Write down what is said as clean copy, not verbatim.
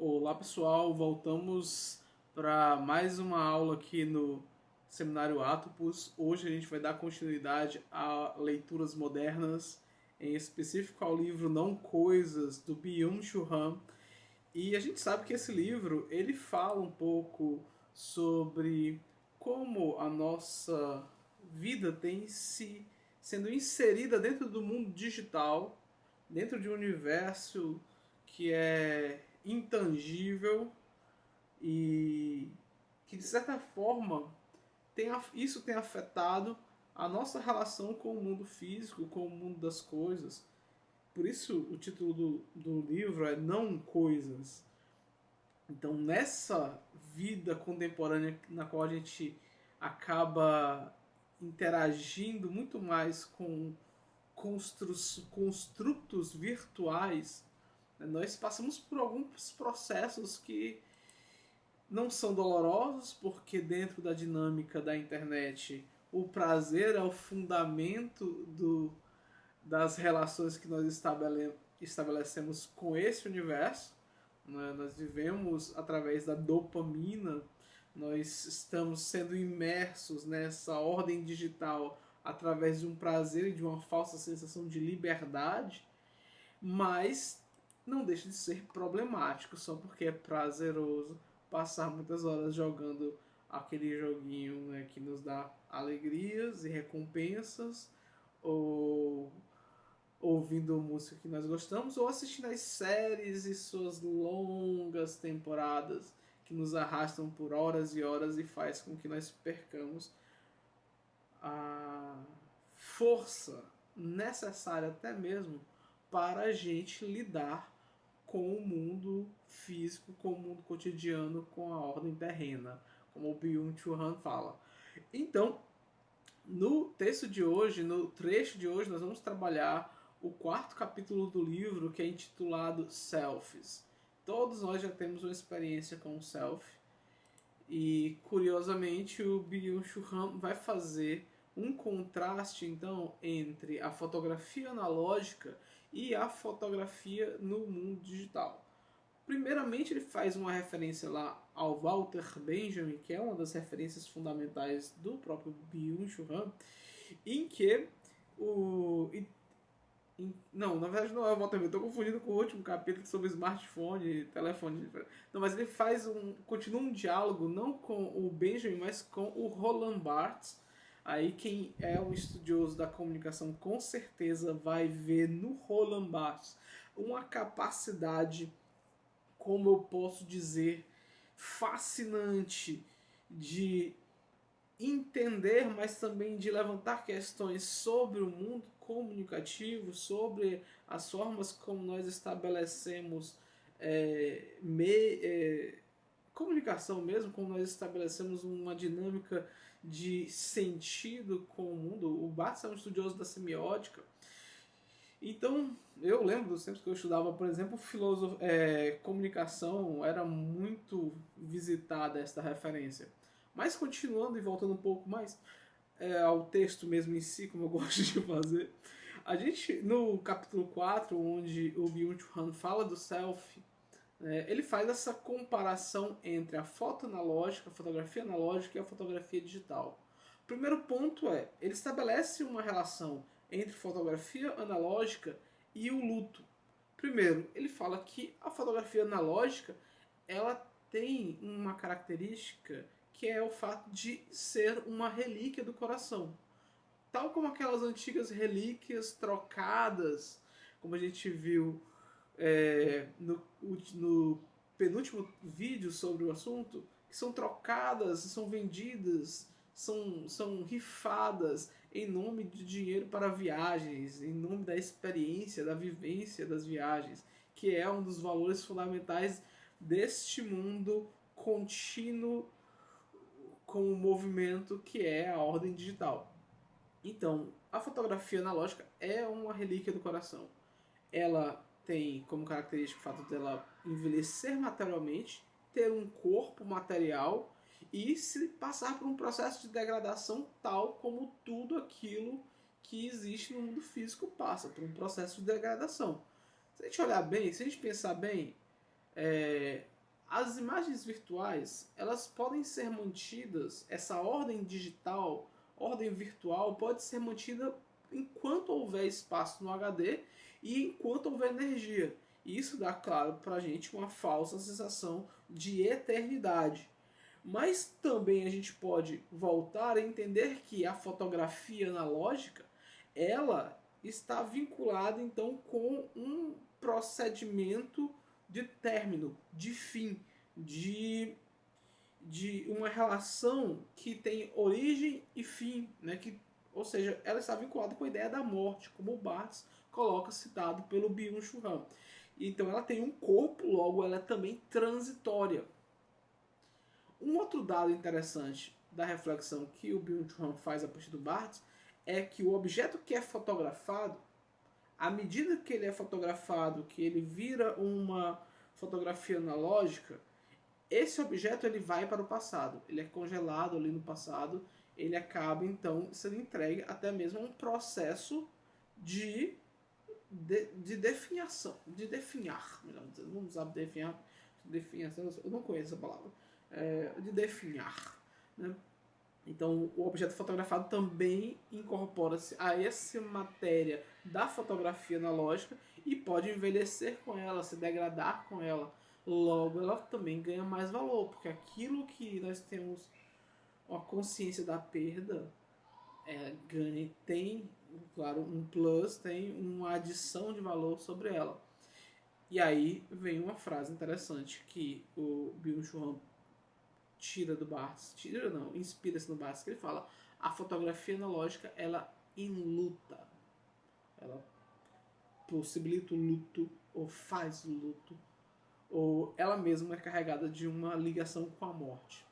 Olá pessoal, voltamos para mais uma aula aqui no Seminário Atopus. Hoje a gente vai dar continuidade a leituras modernas, em específico ao livro Não Coisas, do Byung-Chul Han. E a gente sabe que esse livro ele fala um pouco sobre como a nossa vida tem se sendo inserida dentro do mundo digital, dentro de um universo que é intangível e que de certa forma isso tem afetado a nossa relação com o mundo físico, com o mundo das coisas. Por isso o título do livro é Não Coisas. Então, nessa vida contemporânea na qual a gente acaba interagindo muito mais com construtos virtuais, né, nós passamos por alguns processos que não são dolorosos, porque dentro da dinâmica da internet o prazer é o fundamento das relações que nós estabelecemos com esse universo. Né? Nós vivemos através da dopamina, nós estamos sendo imersos nessa ordem digital através de um prazer e de uma falsa sensação de liberdade, mas não deixa de ser problemático só porque é prazeroso passar muitas horas jogando aquele joguinho, né, que nos dá alegrias e recompensas, ou ouvindo música que nós gostamos, ou assistindo as séries e suas longas temporadas que nos arrastam por horas e horas e faz com que nós percamos a força necessária até mesmo para a gente lidar com o mundo físico, com o mundo cotidiano, com a ordem terrena, como o Byung-Chul Han fala. Então, no texto de hoje, no trecho de hoje, nós vamos trabalhar o quarto capítulo do livro, que é intitulado Selfies. Todos nós já temos uma experiência com o selfie e, curiosamente, o Byung-Chul Han vai fazer um contraste, então, entre a fotografia analógica e a fotografia no mundo digital. Primeiramente, ele faz uma referência lá ao Walter Benjamin, que é uma das referências fundamentais do próprio Byung-Chul Han, em que o... Não, na verdade não é o Walter Benjamin, estou confundindo com o último capítulo sobre smartphone e telefone. Não, mas ele continua um diálogo não com o Benjamin, mas com o Roland Barthes. Aí quem é um estudioso da comunicação com certeza vai ver no Roland Barthes uma capacidade, como eu posso dizer, fascinante de entender, mas também de levantar questões sobre o mundo comunicativo, sobre as formas como nós estabelecemos comunicação mesmo, como nós estabelecemos uma dinâmica de sentido com o mundo. O Barthes é um estudioso da semiótica. Então, eu lembro dos tempos que eu estudava, por exemplo, comunicação, era muito visitada esta referência. Mas continuando e voltando um pouco mais ao texto mesmo em si, como eu gosto de fazer, a gente, no capítulo 4, onde o Byung-Chul Han fala do selfie, ele faz essa comparação entre a foto analógica, a fotografia analógica e a fotografia digital. O primeiro ponto é, ele estabelece uma relação entre fotografia analógica e o luto. Primeiro, ele fala que a fotografia analógica ela tem uma característica que é o fato de ser uma relíquia do coração. Tal como aquelas antigas relíquias trocadas, como a gente viu no penúltimo vídeo sobre o assunto, que são trocadas, são vendidas, são rifadas em nome de dinheiro para viagens, em nome da experiência, da vivência das viagens, que é um dos valores fundamentais deste mundo contínuo com o movimento que é a ordem digital. Então, a fotografia analógica é uma relíquia do coração. Ela tem como característica o fato dela envelhecer materialmente, ter um corpo material e se passar por um processo de degradação tal como tudo aquilo que existe no mundo físico passa por um processo de degradação. Se a gente olhar bem, se a gente pensar bem, as imagens virtuais, elas podem ser mantidas, essa ordem digital, ordem virtual, pode ser mantida enquanto houver espaço no HD e enquanto houver energia. E isso dá, claro, para a gente uma falsa sensação de eternidade. Mas também a gente pode voltar a entender que a fotografia analógica, ela está vinculada então com um procedimento de término, de fim, de uma relação que tem origem e fim, né? Ou seja, ela está vinculada com a ideia da morte, como o Barthes coloca citado pelo Byung-Chul Han. Então ela tem um corpo, logo ela é também transitória. Um outro dado interessante da reflexão que o Byung-Chul Han faz a partir do Barthes é que o objeto que é fotografado, à medida que ele é fotografado, que ele vira uma fotografia analógica, esse objeto ele vai para o passado, ele é congelado ali no passado, ele acaba então sendo entregue até mesmo a um processo de definhação, de definhar, melhor dizer, não usar definhação, eu não conheço essa palavra, de definhar, né? Então, o objeto fotografado também incorpora-se a essa matéria da fotografia analógica e pode envelhecer com ela, se degradar com ela. Logo, ela também ganha mais valor, porque aquilo que nós temos uma consciência da perda ganha, tem, claro, um plus, tem uma adição de valor sobre ela. E aí vem uma frase interessante que o Byung-Chul Han tira do Barthes, tira não, inspira-se no Barthes, que ele fala: a fotografia analógica ela enluta, ela possibilita o luto, ou faz o luto, ou ela mesma é carregada de uma ligação com a morte.